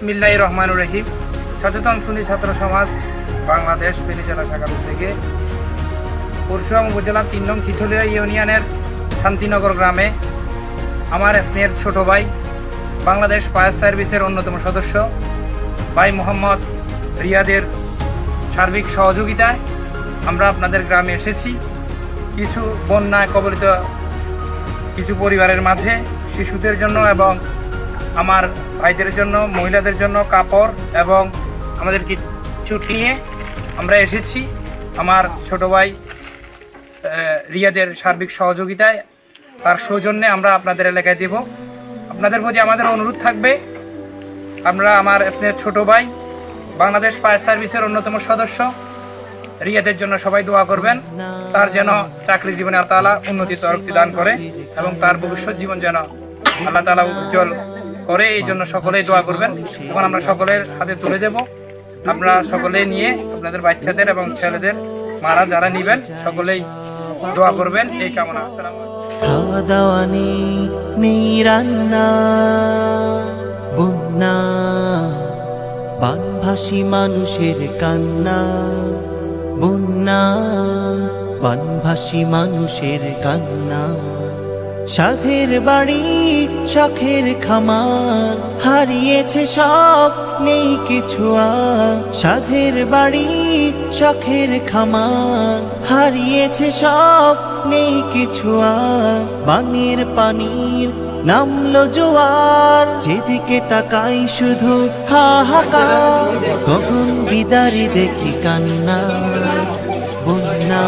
বিসমিল্লাহির রহমানির রহিম। সচেতন সুন্নি ছাত্র সমাজ বাংলাদেশ ফেনী জেলা শাখা থেকে পরশুরাম উপজেলা ৩ নং চিঠলিয়া ইউনিয়নের শান্তিনগর গ্রামে আমার স্নেহের ছোট ভাই, বাংলাদেশ ফায়ার সার্ভিসের অন্যতম সদস্য ভাই মোহাম্মদ রিয়াদের সার্বিক সহযোগিতায় আমরা আপনাদের গ্রামে এসেছি। কিছু বন্যায় কবলিত কিছু পরিবারের মাঝে শিশুদের জন্য এবং আমার ভাইদের জন্য, মহিলাদের জন্য কাপড় এবং আমাদের কিছু নিয়ে আমরা এসেছি। আমার ছোট ভাই রিয়াদের সার্বিক সহযোগিতায়, তার সৌজন্যে আমরা আপনাদের এলাকায় দেব। আপনাদের প্রতি আমাদের অনুরোধ থাকবে, আমরা আমার স্নেহের ছোট ভাই, বাংলাদেশ ফায়ার সার্ভিসের অন্যতম সদস্য রিয়াদের জন্য সবাই দোয়া করবেন। তার যেন চাকরি জীবনে আল্লাহ তাআলা উন্নতি তরক্কি দান করে এবং তার ভবিষ্যৎ জীবন যেন আল্লাহ তাআলা উজ্জ্বল করে, এই জন্য সকলেই দোয়া করবেন। এখন আমরা সকলের হাতে তুলে দেব। আমরা সকলেই নিয়ে আপনাদের বাচ্চাদের এবং ছেলেদের মারা যারা নিবেন সকলেই দোয়া করবেন, এই কামনা। আসসালামু আলাইকুম। খাওয়া দাওয়া নেই রান্না, বন্যা বানভাসী মানুষের কান্না, বন্যা বানভাসী মানুষের কান্না। সাধের বাড়ি শখের খামার হারিয়েছে সব, নেই কিছু আর। সাধের বাড়ি শখের খামার হারিয়েছে সব, নেই কিছু আর। বানের পানির নামলো জোয়ার, যেদিকে তাকাই শুধু হাহাকার। গগন বিদারি দেখি কান্না, বন্যা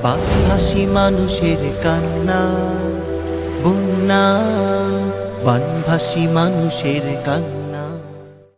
বানভাসী মানুষের কান্না, বন্যা বানভাসী মানুষের কান্না।